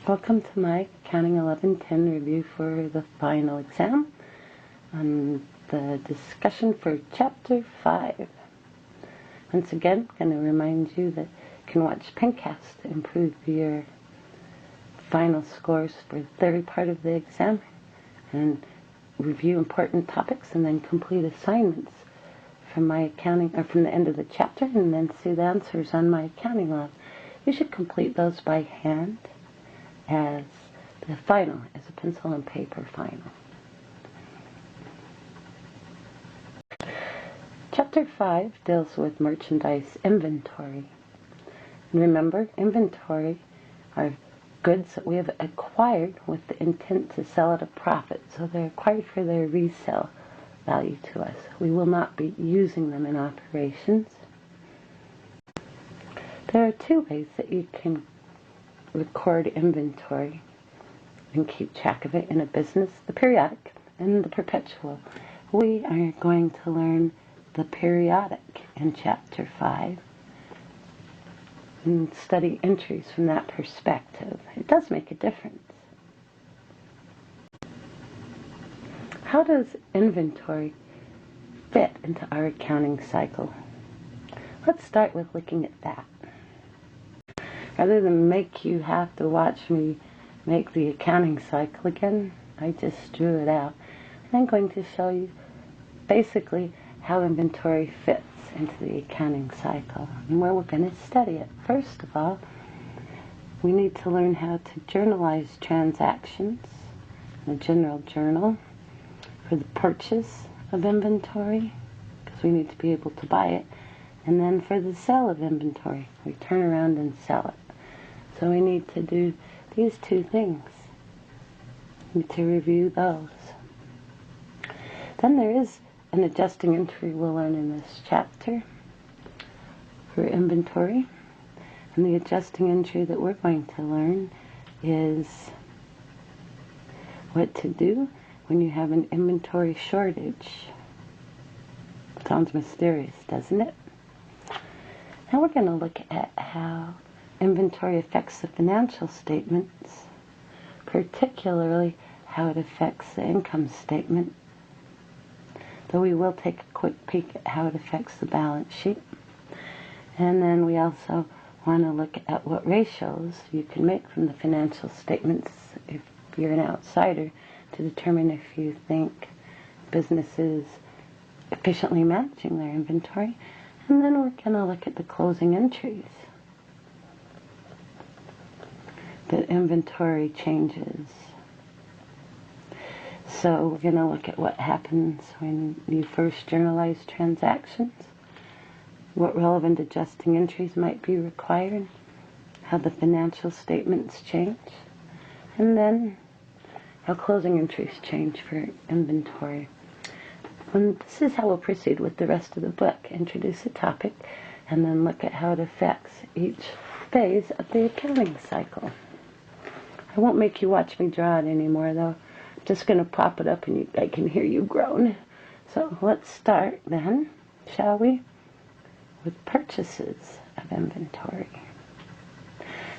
Welcome to my Accounting 1110 review for the final exam on the discussion for Chapter 5. Once again, I'm going to remind you that you can watch Pencast to improve your final scores for the third part of the exam and review important topics and then complete assignments from my accounting or from the end of the chapter and then see the answers on my accounting lab. You should complete those by hand as the final, as a pencil and paper final. Chapter 5 deals with merchandise inventory. And remember, inventory are goods that we have acquired with the intent to sell at a profit. So they're acquired for their resale value to us. We will not be using them in operations. There are two ways that you can record inventory and keep track of it in a business: the periodic and the perpetual. We are going to learn the periodic in Chapter 5 and study entries from that perspective. It does make a difference. How does inventory fit into our accounting cycle? Let's start with looking at that. Rather than make you have to watch me make the accounting cycle again, I just drew it out. And I'm going to show you basically how inventory fits into the accounting cycle and where we're going to study it. First of all, we need to learn how to journalize transactions in a general journal for the purchase of inventory, because we need to be able to buy it, and then for the sale of inventory, we turn around and sell it. So we need to do these two things. We need to review those. Then there is an adjusting entry we'll learn in this chapter for inventory. And the adjusting entry that we're going to learn is what to do when you have an inventory shortage. Sounds mysterious, doesn't it? Now we're going to look at how inventory affects the financial statements, particularly how it affects the income statement, though we will take a quick peek at how it affects the balance sheet. And then we also want to look at what ratios you can make from the financial statements if you're an outsider to determine if you think business is efficiently managing their inventory. And then we're going to look at the closing entries. The inventory changes. So we're going to look at what happens when you first journalize transactions, what relevant adjusting entries might be required, how the financial statements change, and then how closing entries change for inventory. And this is how we'll proceed with the rest of the book. Introduce a topic and then look at how it affects each phase of the accounting cycle. I won't make you watch me draw it anymore, though. I'm just going to pop it up and I can hear you groan. So let's start then, shall we, with purchases of inventory.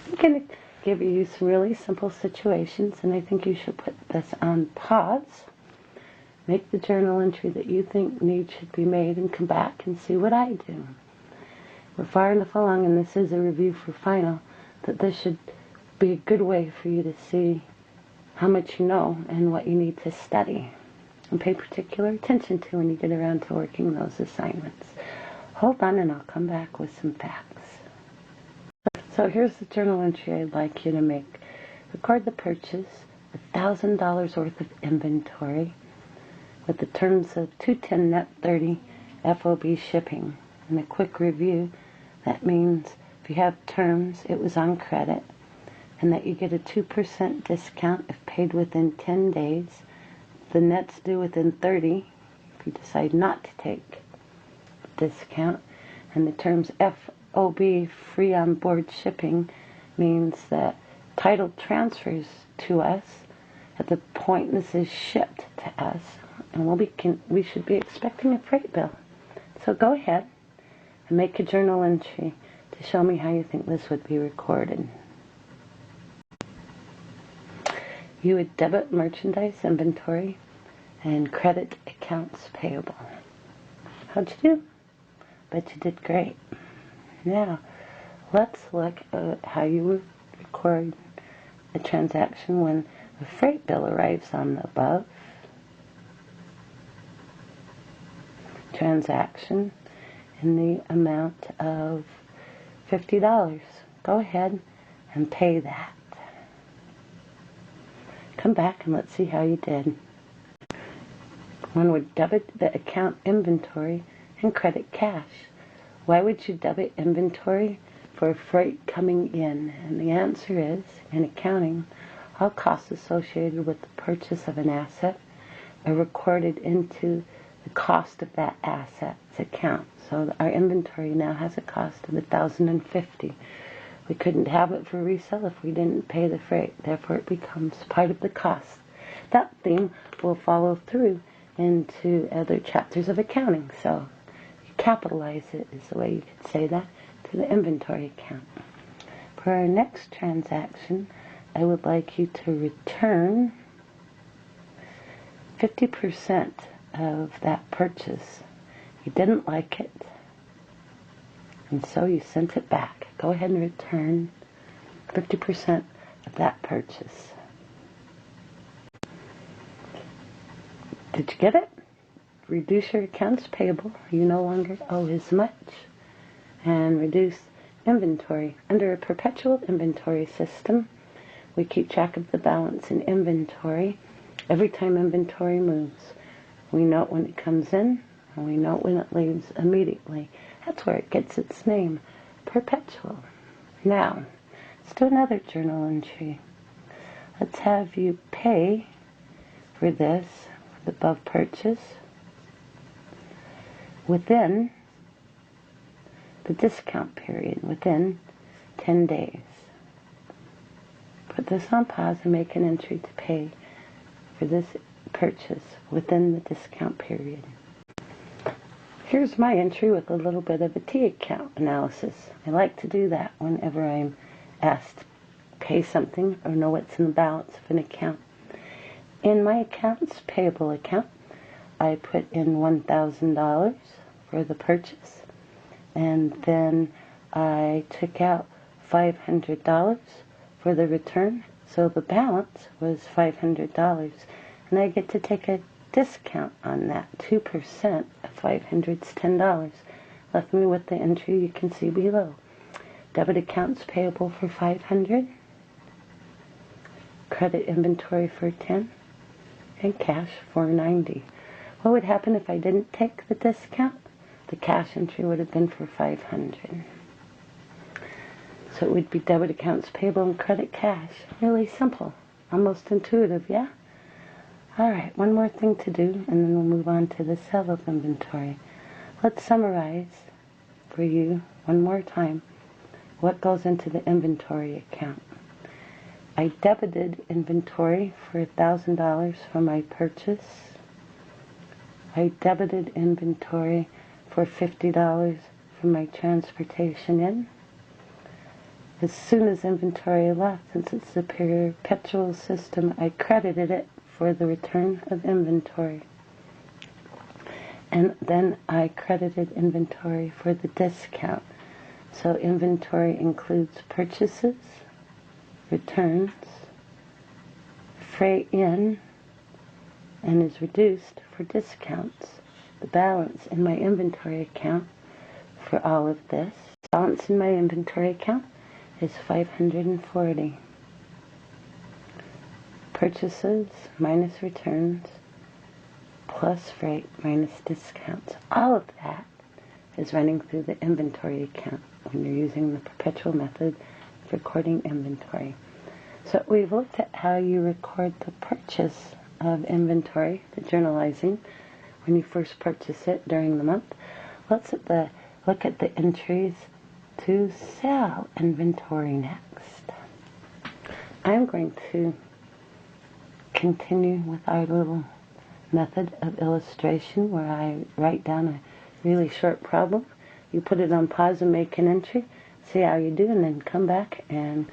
I'm going to give you some really simple situations, and I think you should put this on pause. Make the journal entry that you think should be made and come back and see what I do. We're far enough along, and this is a review for final, that this should be a good way for you to see how much you know and what you need to study and pay particular attention to when you get around to working those assignments. Hold on and I'll come back with some facts. So here's the journal entry I'd like you to make. Record the purchase of $1,000 worth of inventory with the terms of 210 net 30 FOB shipping. And a quick review, that means if you have terms, it was on credit, and that you get a 2% discount if paid within 10 days. The net's due within 30 if you decide not to take the discount. And the terms FOB, free on board shipping, means that title transfers to us at the point this is shipped to us, and we should be expecting a freight bill. So go ahead and make a journal entry to show me how you think this would be recorded. you would debit merchandise inventory and credit accounts payable. How'd you do? Bet you did great. Now, let's look at how you would record a transaction when a freight bill arrives on the above transaction in the amount of $50. Go ahead and pay that. Come back and let's see how you did. One would debit the account inventory and credit cash. Why would you debit inventory for freight coming in? And the answer is, in accounting, all costs associated with the purchase of an asset are recorded into the cost of that asset's account. So our inventory now has a cost of $1,050. We couldn't have it for resale if we didn't pay the freight. Therefore, it becomes part of the cost. That theme will follow through into other chapters of accounting. So you capitalize it is the way you could say that to the inventory account. For our next transaction, I would like you to return 50% of that purchase. You didn't like it, and so you sent it back. Go ahead and return 50% of that purchase. Did you get it? Reduce your accounts payable. You no longer owe as much. And reduce inventory. Under a perpetual inventory system, we keep track of the balance in inventory every time inventory moves. We note when it comes in, and we note when it leaves immediately. That's where it gets its name, perpetual. Now, let's do another journal entry. Let's have you pay for this, for the above purchase, within the discount period, within 10 days. Put this on pause and make an entry to pay for this purchase within the discount period. Here's my entry with a little bit of a T account analysis. I like to do that whenever I'm asked to pay something or know what's in the balance of an account. In my accounts payable account, I put in $1,000 for the purchase, and then I took out $500 for the return, so the balance was $500. And I get to take a discount on that. 2% of 500 is $10. Left me with the entry you can see below. Debit accounts payable for $500, credit inventory for $10, and cash for $90. What would happen if I didn't take the discount? The cash entry would have been for $500. So it would be debit accounts payable and credit cash. Really simple. Almost intuitive, yeah? Alright, one more thing to do, and then we'll move on to the sale of inventory. Let's summarize for you one more time what goes into the inventory account. I debited inventory for $1,000 for my purchase. I debited inventory for $50 for my transportation in. As soon as inventory left, since it's a perpetual system, I credited it for the return of inventory. And then I credited inventory for the discount. So inventory includes purchases, returns, freight in, and is reduced for discounts. The balance in my inventory account for all of this, balance in my inventory account is $540. Purchases minus returns plus freight minus discounts. All of that is running through the inventory account when you're using the perpetual method of recording inventory. So we've looked at how you record the purchase of inventory, the journalizing, when you first purchase it during the month. Let's look at the entries to sell inventory next. I'm going to continue with our little method of illustration where I write down a really short problem. You put it on pause and make an entry, see how you do, and then come back and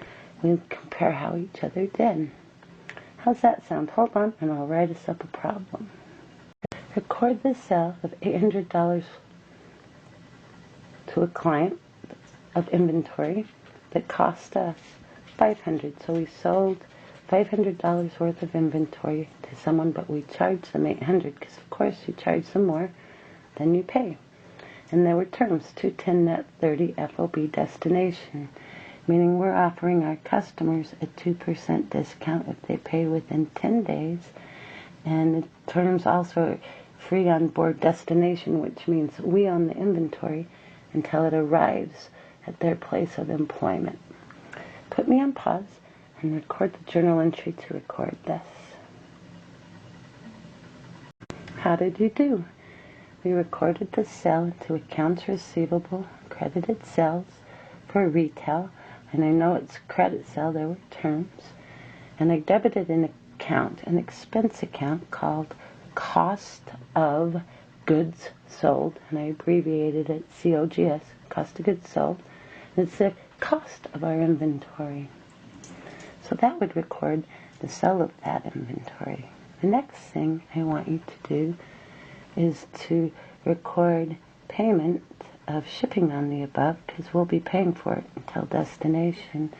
we'll compare how each other did. How's that sound? Hold on, and I'll write us up a problem. Record the sale of $800 to a client of inventory that cost us $500. So we sold $500 worth of inventory to someone, but we charged them $800 because, of course, you charge them more than you pay. And there were terms, 210 net 30 FOB destination, meaning we're offering our customers a 2% discount if they pay within 10 days. And the terms also are free on board destination, which means we own the inventory until it arrives at their place of employment. Put me on pause and record the journal entry to record this. How did you do? We recorded the sale into accounts receivable, credited sales for retail, and I know it's credit sale, there were terms, and I debited an account, an expense account called cost of goods sold, and I abbreviated it COGS, cost of goods sold, and it's the cost of our inventory. So that would record the sale of that inventory. The next thing I want you to do is to record payment of shipping on the above, because we'll be paying for it until destination.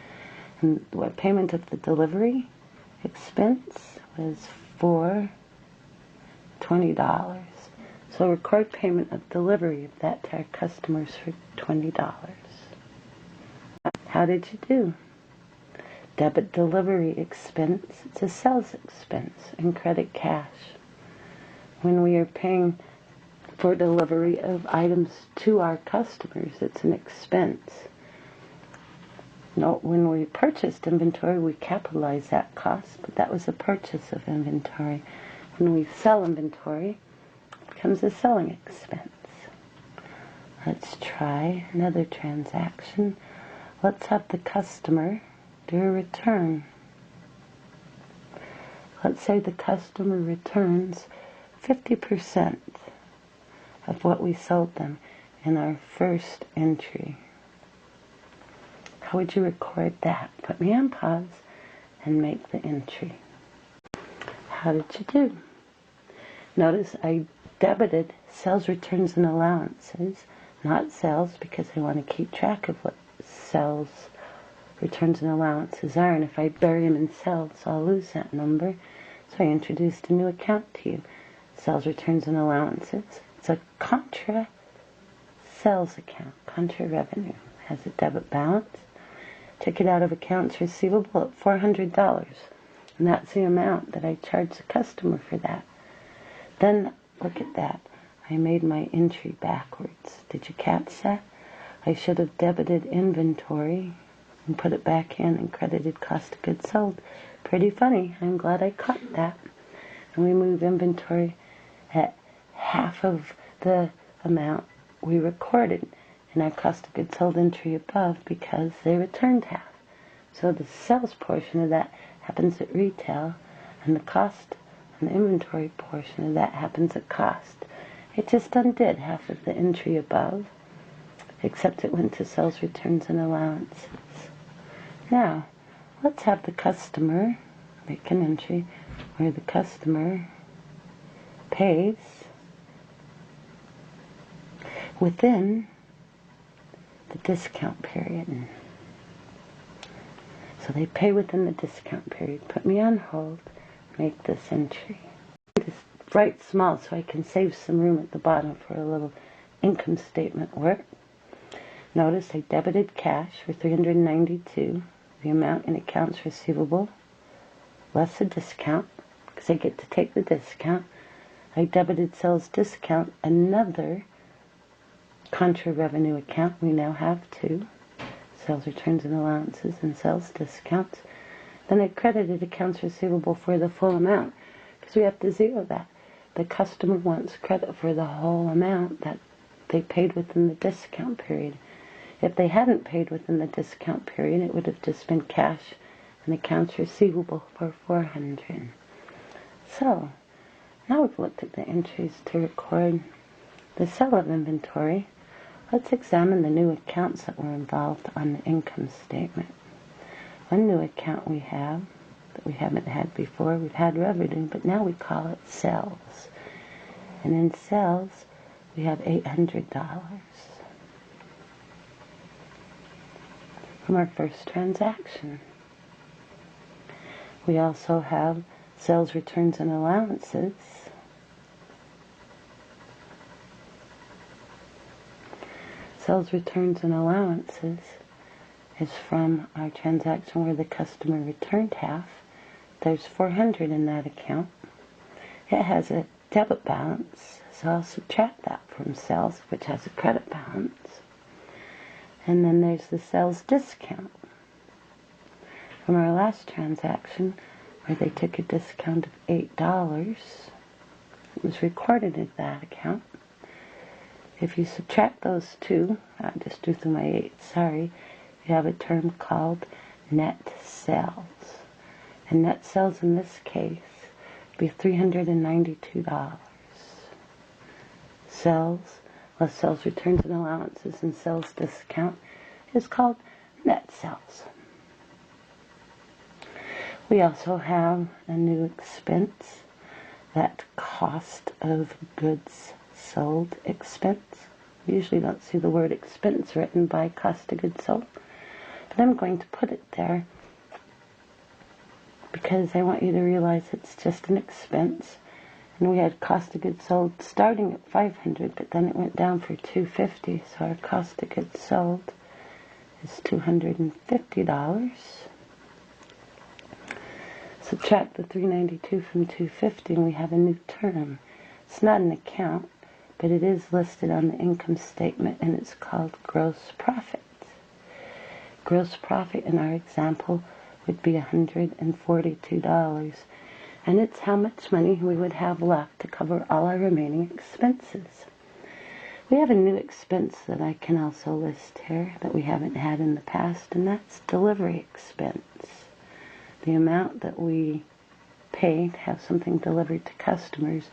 And what payment of the delivery expense was for $20. So record payment of delivery of that to our customers for $20. How did you do? Debit delivery expense, it's a sales expense, and credit cash. When we are paying for delivery of items to our customers, it's an expense. No, when we purchased inventory, we capitalize that cost, but that was a purchase of inventory. When we sell inventory, it becomes a selling expense. Let's try another transaction. Let's have the customer do a return. Let's say the customer returns 50% of what we sold them in our first entry. How would you record that? Put me on pause and make the entry. How did you do? Notice I debited sales returns and allowances, not sales, because I want to keep track of what sales returns and allowances are, and if I bury them in sales, I'll lose that number. So I introduced a new account to you, sales returns and allowances. It's a contra sales account, contra revenue. Has a debit balance. Took it out of accounts receivable at $400, and that's the amount that I charged the customer for that. Then look at that. I made my entry backwards. Did you catch that? I should have debited inventory and put it back in and credited cost of goods sold. Pretty funny. I'm glad I caught that. And we move inventory at half of the amount we recorded in our cost of goods sold entry above because they returned half. So the sales portion of that happens at retail, and the cost and the inventory portion of that happens at cost. It just undid half of the entry above, except it went to sales returns and allowances. Now, let's have the customer make an entry where the customer pays within the discount period. So they pay within the discount period. Put me on hold, make this entry. Just write small so I can save some room at the bottom for a little income statement work. Notice I debited cash for $392, the amount in accounts receivable, less a discount, because I get to take the discount. I debited sales discount, another contra revenue account. We now have two, sales returns and allowances and sales discounts. Then I credited accounts receivable for the full amount, because we have to zero that. The customer wants credit for the whole amount that they paid within the discount period. If they hadn't paid within the discount period, it would have just been cash and accounts receivable for $400. So, now we've looked at the entries to record the sale of inventory. Let's examine the new accounts that were involved on the income statement. One new account we have, that we haven't had before. We've had revenue, but now we call it sales. And in sales, we have $800 from our first transaction. We also have sales returns and allowances. Sales returns and allowances is from our transaction where the customer returned half. There's $400 in that account. It has a debit balance, so I'll subtract that from sales, which has a credit balance. And then there's the sales discount from our last transaction where they took a discount of $8. It was recorded in that account. If you subtract those two, I just drew through my 8, sorry, you have a term called net sales. And net sales in this case would be $392. Sales, less sales returns and allowances and sales discount, is called net sales. We also have a new expense, that cost of goods sold expense. We usually don't see the word expense written by cost of goods sold, but I'm going to put it there because I want you to realize it's just an expense. And we had cost of goods sold starting at $500, but then it went down for $250, so our cost of goods sold is $250. Subtract the $392 from $250 and we have a new term. It's not an account, but it is listed on the income statement and it's called gross profit. Gross profit in our example would be $142, and it's how much money we would have left to cover all our remaining expenses. We have a new expense that I can also list here that we haven't had in the past, and that's delivery expense. The amount that we pay to have something delivered to customers.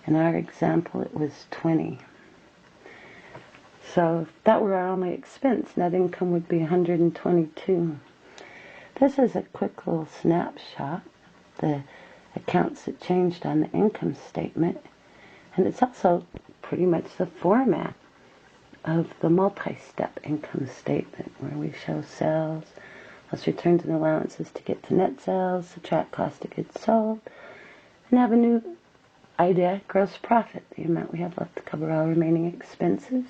In our example, it was $20. So if that were our only expense, net income would be $122. This is a quick little snapshot of the accounts that changed on the income statement, and it's also pretty much the format of the multi-step income statement where we show sales, plus returns and allowances to get to net sales, subtract cost of goods sold, and have a new idea, gross profit, the amount we have left to cover all remaining expenses.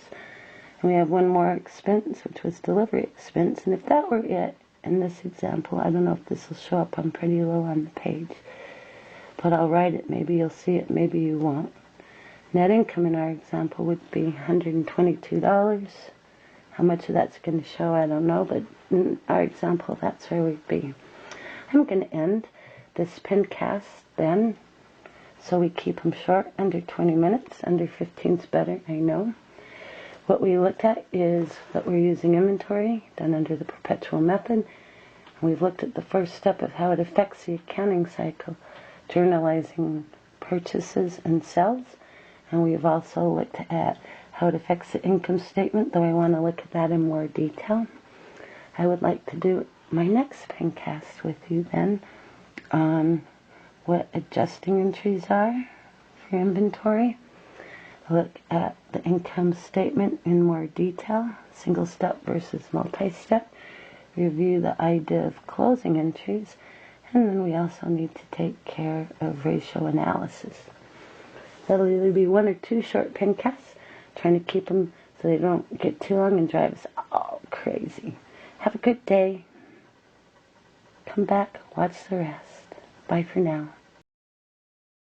And we have one more expense, which was delivery expense, and if that were it in this example, I don't know if this will show up, I'm pretty low on the page, but I'll write it, maybe you'll see it, maybe you won't. Net income in our example would be $122. How much of that's going to show, I don't know, but in our example, that's where we'd be. I'm going to end this pencast then, so we keep them short, under 20 minutes. Under 15 is better, I know. What we looked at is that we're using inventory, done under the perpetual method. And we've looked at the first step of how it affects the accounting cycle, journalizing purchases and sales. And we've also looked at how it affects the income statement, though I want to look at that in more detail. I would like to do my next pencast with you then on what adjusting entries are for inventory. Look at the income statement in more detail, single step versus multi-step. Review the idea of closing entries, and then we also need to take care of ratio analysis. That'll either be 1 or 2 short pencasts, trying to keep them so they don't get too long and drive us all crazy. Have a good day. Come back, watch the rest. Bye for now.